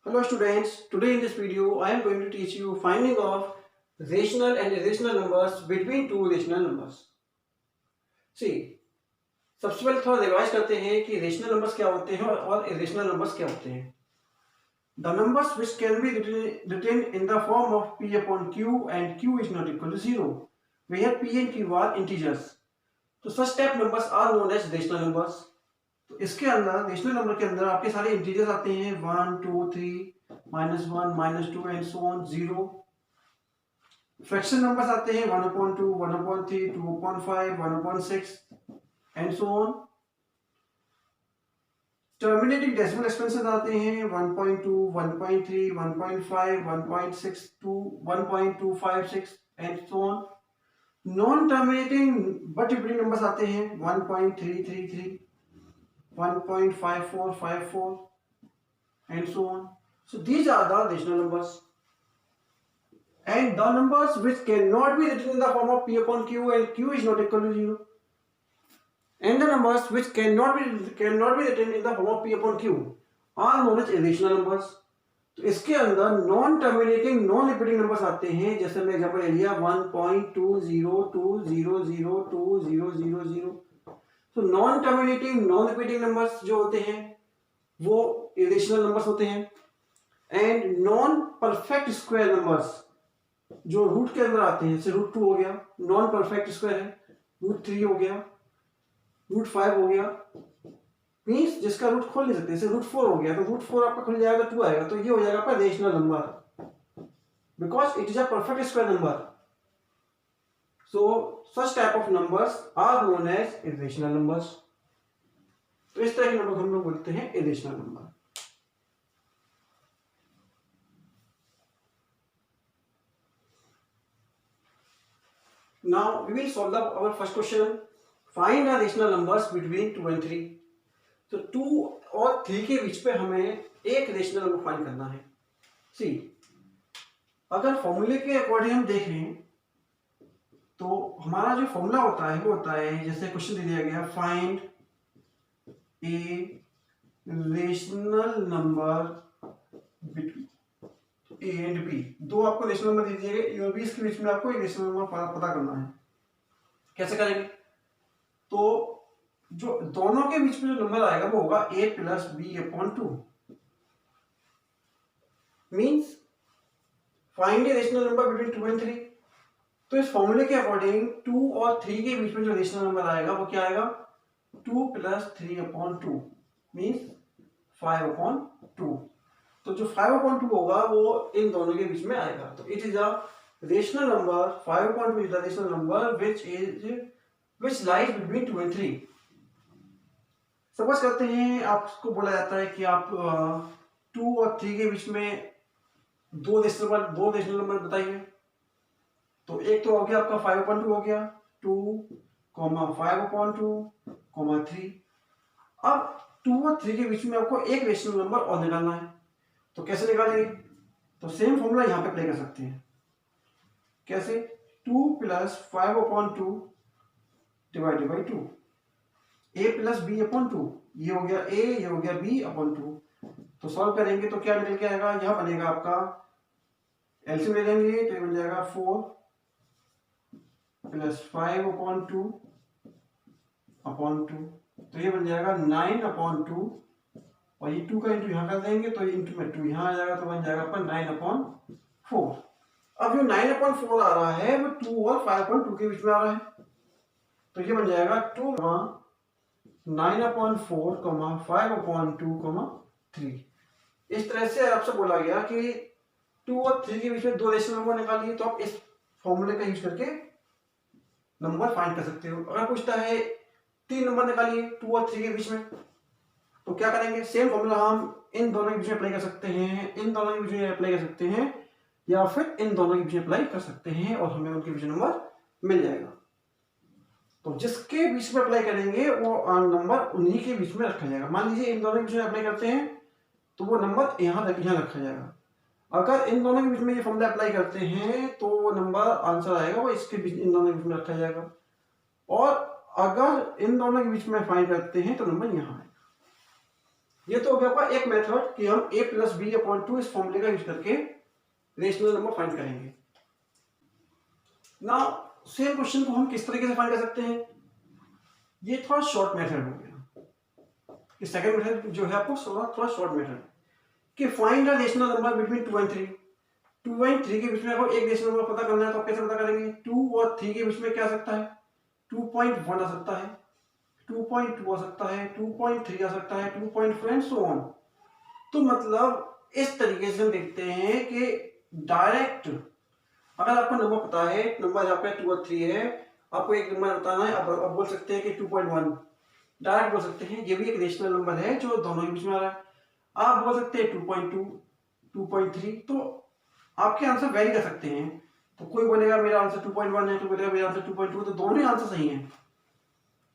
Hello students, today in this video I am going to teach you finding of rational and irrational numbers between two rational numbers. See, सबसे पहले थोड़ा revise करते हैं कि rational numbers क्या होते हैं और इरेशनल नंबर्स क्या होते हैं. The numbers which can be written in the form of p upon q and q is not equal to 0, where p and q are integers. तो such type numbers are known as rational numbers. तो इसके अंदर rational number के अंदर आपके सारे integers आते हैं 1 2 3 -1 -2 and so on 0. Fraction numbers आते हैं 1/2 1/3 2/5 1/6 and so on. Terminating decimal expansion आते हैं 1.2 1.3 1.5 1.62 1.256 and so on. Non terminating but repeating numbers आते हैं 1.333 1.5454 and so on. So these are the rational numbers. And the numbers which cannot be written in the form of p upon q and q is not equal to 0. And the numbers which cannot be written in the form of p upon q are known as irrational numbers. तो इसके अंदर non terminating non repeating numbers आते हैं, जैसे मैं example ले लिया 1.2020002000. तो non terminating non repeating numbers जो होते हैं वो इरेशनल नंबर्स होते हैं. And non perfect square numbers जो रूट के अंदर आते हैं, जैसे √2 हो गया, नॉन परफेक्ट स्क्वायर है, √3 हो गया, √5 हो गया, मींस जिसका रूट खोल नहीं सकते, जैसे √4 हो गया तो √4 आपका खुल जाएगा, 2 आएगा, तो ये हो जाएगा आपका rational number because it is a perfect square number. So such type of numbers are known as irrational numbers. तो इस तरह के नंबर हम लोग बोलते हैं irrational number. Now we will solve our first question. Find the rational numbers between 2 and 3. तो 2 और 3 के बीच पे हमें एक रेशनल नंबर फाइंड करना है. See, अगर फॉर्मूले के अकॉर्डिंग हम देखें तो हमारा जो फॉर्मूला होता है वो होता है, जैसे क्वेश्चन दे दिया गया, find a rational number between A and B. दो आपको रेशनल नंबर दे दिए गए, ए और बी, इसके बीच में आपको एक रेशनल नंबर पता करना है. कैसे करेंगे? तो जो दोनों के बीच में जो नंबर आएगा वो होगा a + b/2. Means find a rational number between 2 and 3. तो इस फॉर्मूले के अकॉर्डिंग 2 और 3 के बीच में जो रेशनल नंबर आएगा वो क्या आएगा? 2 + 3/2 मींस 5/2. तो जो 5/2 होगा वो इन दोनों के बीच में आएगा. तो it is a rational number, 5/2 is the rational number which lies between 2 and 3. Suppose करते हैं आपको बोला जाता है कि आप 2 और 3 के बीच में दो रेशनल नंबर बताइए. तो एक तो हो गया आपका 5/2 हो गया, 2, 5/2, 3. अब 2 और 3 के बीच में आपको एक रेशनल नंबर और निकालना है. तो कैसे निकालेंगे? तो सेम फॉर्मूला यहाँ पे अप्लाई कर सकते हैं. कैसे? 2 + 5/2 डिवाइडेड बाई 2, a + b/2. ये हो गया a, ये हो गया b/2. तो सॉल्व करेंगे तो क्या निकल के आएगा? यहाँ बनेगा आपका एलसीएम ले लेंगे तो ये बन जाएगा 4 + 5/2 तो ये बन जाएगा 9/2. और ये 2 का इंटू यहाँ कर देंगे तो ये इंटू में 2 यहाँ आ जाएगा, तो बन जाएगा अपन 9/4. अब जो 9/4 आ रहा है वो 2 और 5/2 के बीच में आ रहा है, तो ये बन जाएगा 2 9/4, 5/2, 3. इस तरह से आपसे बोला गया कि 2 और 3 के बीच में दो रेशनल नंबर निकालिए. तो आप इस फॉर्मूले का यूज करके नंबर फाइंड कर सकते हो. अगर पूछता है 3 नंबर निकालिए 2 और 3 के बीच में, तो क्या करेंगे? सेम फॉर्मूला हम इन दोनों के बीच में अप्लाई कर सकते हैं, इन दोनों के बीच में अप्लाई कर सकते हैं, या फिर इन दोनों के बीच में अप्लाई कर सकते हैं और हमें उनके बीच नंबर मिल जाएगा. तो जिसके बीच में अप्लाई करेंगे वो नंबर उन्हीं के बीच में रखा जाएगा. मान लीजिए इन दोनों के बीच में अप्लाई करते हैं तो वो नंबर यहाँ रखा जाएगा. अगर इन दोनों के बीच में ये फॉर्मूला अप्लाई करते हैं तो वो नंबर आंसर आएगा वो इसके बीच, इन दोनों के बीच में रखा जाएगा. और अगर इन दोनों के बीच में फाइंड करते हैं तो नंबर यहाँ आएगा. ये तो हो गया आपका एक मेथड कि हम a प्लस बी अपॉन 2 इस फॉर्मूले का यूज करके रेशनल नंबर फाइंड करेंगे। नाउ सेम क्वेश्चन को हम किस तरीके से फाइंड कर सकते हैं, ये थोड़ा शॉर्ट मेथड हो गया। ये सेकंड मेथड जो है आपको थोड़ा शॉर्ट मेथड कि find the rational number between 2 and 3। 2 and 3 के बीच में आपको एक रेशनल नंबर पता करना है, तो आप कैसे पता करेंगे? 2 और 3 के बीच में क्या आ सकता है? 2.1 आ सकता है, 2.2 आ सकता है, 2.3 आ सकता है, 2.4 एंड सो ऑन। तो मतलब इस तरीके से हम देखते हैं कि डायरेक्ट अगर आपको नंबर पता है, नंबर आपका 2 और 3 है, आपको एक नंबर बताना है, आप बोल सकते हैं कि 2.1 डायरेक्ट बोल सकते हैं, ये भी एक रेशनल नंबर है जो दोनों के बीच में आ रहा है। आप बोल सकते हैं 2.2, 2.3, तो आपके आंसर वेरी कर सकते हैं। तो कोई बोलेगा मेरा आंसर 2.1 है, तो बोलेगा मेरा आंसर 2.2, तो दोनों ही आंसर सही हैं।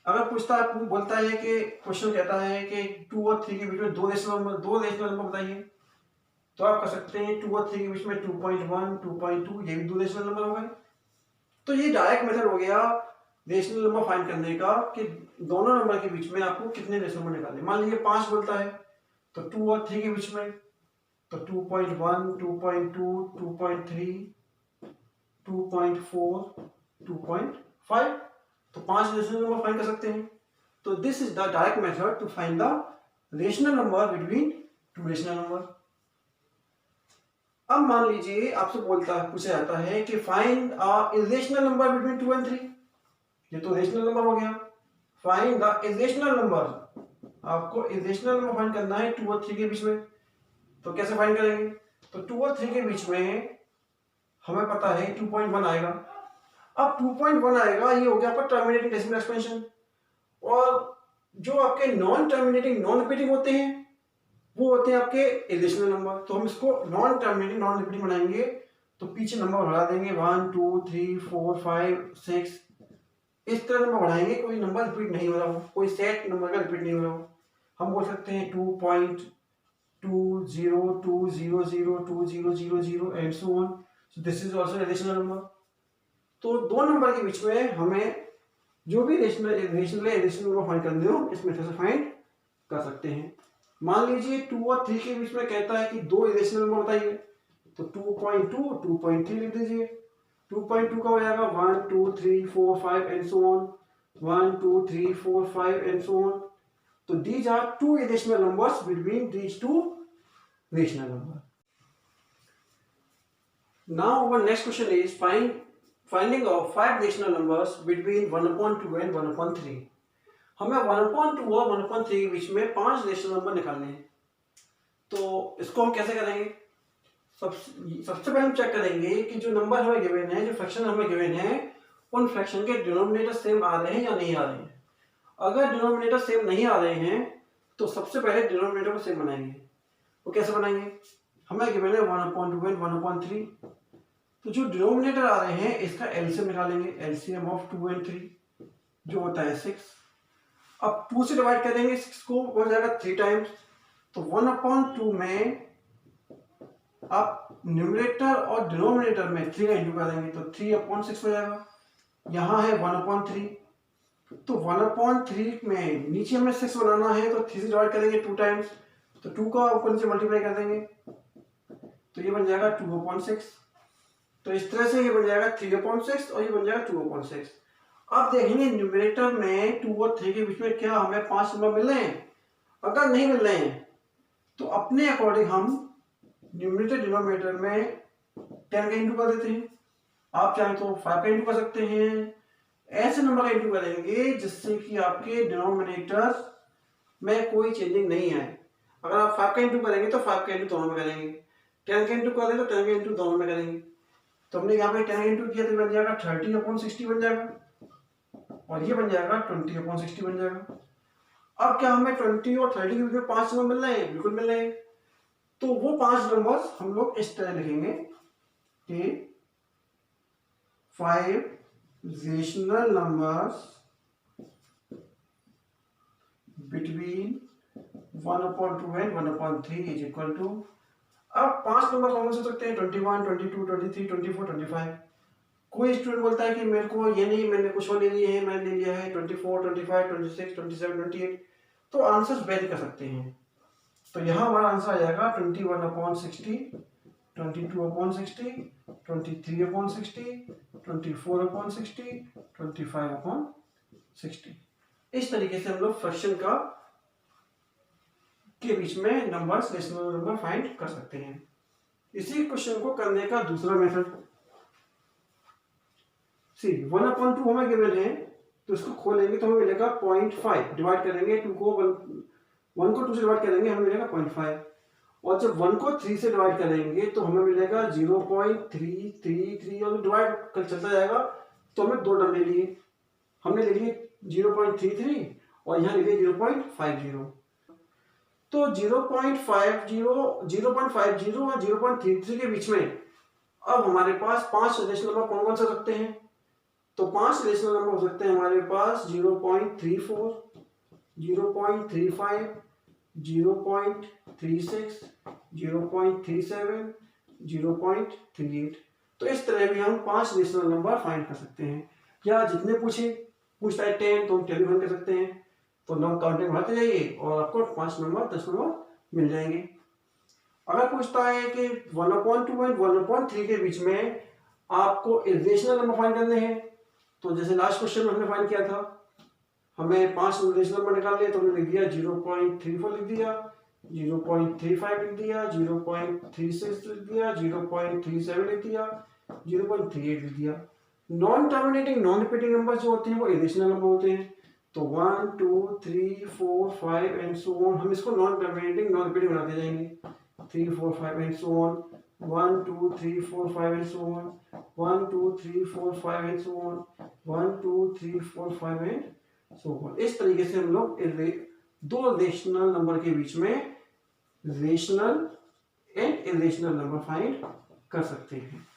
अगर पूछता है, बोलता है कि क्वेश्चन कहता है कि 2 और 3 के बीच में दो रेशनल नंबर बताइए, तो आप कर सकते हैं 2 और 3 के बीच में 2.1, 2.2, ये भी दो रेशनल नंबर हो गए। तो ये डायरेक्ट मेथड हो गया रेशनल नंबर फाइंड करने का कि दोनों नंबर के बीच में आपको कितने रेशनल नंबर निकालने। मान लीजिए 5 बोलता है, तो 2 और 3 के बीच में तो 2.1, 2.2, 2.3, 2.4, 2.5, तो 5 रेशनल नंबर फाइंड कर सकते हैं। तो this is the direct method to find the rational number between two rational number. अब मान लीजिए आपसे पूछा जाता है कि find a irrational number between 2 and 3। ये तो रेशनल नंबर हो गया। फाइंड द इरेशनल नंबर, आपको इरेशनल नंबर फाइंड करना है 2 और 3 के बीच में। तो कैसे फाइंड करेंगे? तो 2 और 3 के बीच में हमें पता है 2.1 आएगा। अब 2.1 आएगा, ये हो गया आपका टर्मिनेटिंग डेसिमल एक्सपेंशन। और जो आपके नॉन टर्मिनेटिंग नॉन रिपीटिंग होते हैं वो होते हैं आपके इरेशनल नंबर। तो हम इसको नॉन टर्मिनेटिंग नॉन रिपीटिंग बनाएंगे, तो पीछे नंबर बढ़ा देंगे 1, 2, 3, 4, 5, 6, इस तरह नंबर बढ़ाएंगे, कोई नंबर रिपीट नहीं हो रहा हो, कोई सेट नंबर का रिपीट नहीं हो रहा हो। हम बोल सकते हैं 2.202002000 and so on. So this is also rational number. तो दो नंबर के बीच में हमें जो भी रेशनल नंबर फाइंड करने हो इस मेथड से फाइंड कर सकते हैं। मान लीजिए 2 और 3 के बीच में कहता है कि दो इरेशनल नंबर बताइए, तो 2.2, 2.3 लिख दीजिए। 2.2 का हो जाएगा 1, 2, 3, 4, 5 and so on, 1, 2, 3, 4, 5 and so on. तो these are two irrational numbers between these two rational numbers. Now our next question is finding of 5 rational numbers between 1/2 and 1/3. हमें 1/2 और 1/3 के बीच में 5 रेशनल नंबर निकालने हैं। तो इसको हम कैसे करेंगे? सबसे पहले हम चेक करेंगे कि जो नंबर हमें गिवन है, जो फ्रैक्शन हमें गिवन है, उन फ्रैक्शन के डिनोमिनेटर सेम आ रहे हैं या नहीं आ रहे हैं। अगर डिनोमिनेटर सेम नहीं आ रहे हैं तो सबसे पहले डिनोमिनेटर को सेम बनाएंगे। वो कैसे बनाएंगे? हमें गिवन है 1/2 and 1/3, तो जो डिनोमिनेटर आ रहे हैं इसका एलसीएम निकालेंगे, एलसीएम ऑफ 2 and 3 जो होता है 6। अब 2 से डिवाइड करेंगे 6 को, हो जाएगा 3 टाइम्स। तो 1/2 में आप न्यूमरेटर और डिनोमिनेटर में 3 का इंटू करेंगे तो 3/6 हो जाएगा। यहाँ है 1/3, तो 1/3 में नीचे हमें 6 बनाना है तो 3 से डिवाइड करेंगे 2 टाइम्स, तो 2 का ऊपर नीचे मल्टीप्लाई कर देंगे तो ये बन जाएगा 2/6। तो इस तरह से ये बन जाएगा 3/6 और ये बन जाएगा 2/6। अब देखेंगे न्यूमरेटर में 2 और 3 के बीच में क्या हमें 5 नंबर मिल रहे हैं। अगर नहीं मिल रहे हैं तो अपने अकॉर्डिंग हम न्यूमरेटर डिनोमिनेटर में 10 का इंटू कर देते हैं। आप चाहें तो 5 का इंटू कर सकते हैं। ऐसे नंबर का इंटू करेंगे जिससे कि आपके डिनोमिनेटर में कोई चेंजिंग नहीं आए। अगर आप 5 का इंटू करेंगे तो 5 का इंटू दोनों में करेंगे, 10 का इंटू करेंगे तो 10 का इंटू दोनों में करेंगे। तो हमने यहाँ पे 10 का इंटू किया तो बन जाएगा 30/60 बन जाएगा और ये बन जाएगा 20/60 बन जाएगा। अब क्या हमें 20 और 30 के बीच में 5 नंबर मिल रहे हैं? बिल्कुल मिल रहे हैं। तो वो 5 नंबर्स हम लोग इस तरह लिखेंगे कि 5 rational numbers between 1/2 and 1/3 is equal to। अब 5 नंबर कौन से सकते हैं? 21, 22, 23, 24, 25। कोई स्टूडेंट बोलता है कि मेरे को ये नहीं, मैंने कुछ और ले लिए हैं, मैंने ले लिया है 24, 25, 26, 27, 28। तो आंसर्स वेरी कर सकते हैं। तो यहाँ हमारा आंसर आ जाएगा 21/60, 22/60, 23/60, 24/60, 25/60। इस तरीके से हम लोग फ्रैक्शन का के बीच में नंबर्स, रेशनल नंबर फाइंड कर सकते हैं। इसी क्वेश्चन को करने का दूसरा मेथड, सी 1/2 हमें गिवन है, तो इसको खोलेंगे तो हमें मिलेगा 0.5, डिवाइड करेंगे 2 को 1 को 2 से डिवाइड करेंगे हमें मिलेगा 0.5, और जब 1 को 3 से डिवाइड करेंगे तो हमें मिलेगा 0.333, और डिवाइड कर चलता जाएगा तो हमें 2 टर्म ले लिए, हमने ले लिए 0.33 और यहाँ ले लिए 0.50। तो 0.50 और 0.33 के बीच में अब हमारे पास 5 रेशनल नंबर कौन कौन से हो सकते हैं? तो 5 रेशनल नंबर हो सकते हैं हमारे पास 0.34, 0.35, 0.36, 0.37, 0.38। तो इस तरह भी हम 5 रेशनल नंबर फाइंड कर सकते हैं, या जितने पूछता है 10 तो हम 10 फाइंड कर सकते हैं। तो नंबर काउंटिंग बढ़ाते जाइए और आपको 5 नंबर 10 नंबर मिल जाएंगे। अगर पूछता है कि 1/2 एंड 1/3 के बीच में आपको इरेशनल नंबर फाइंड करने हैं, तो जैसे लास्ट क्वेश्चन में हमने फाइंड किया था, हमें 5 इरेशनल नंबर निकाल लिए, तो हमने लिख दिया 0.34 लिख दिया, 0.35 लिख दिया, 0.36 लिख दिया, 0.37 लिख दिया, 0.38 लिख दिया। Non terminating non repeating number जो होते हैं वो इरेशनल नंबर होते हैं। तो 1 2 3 4 5 एंड सो ऑन, हम इसको नॉन टर्मिनेटिंग नॉन रिपीटिंग बनाते जाएंगे। 3 4 5 and so on, 1 2 3 4 5 and so on, 1 2 3 4 5 and so on, 1 2 3 4 5 and so on. इस तरीके से हम लोग दो रेशनल नंबर के बीच में rational and irrational number find कर सकते हैं।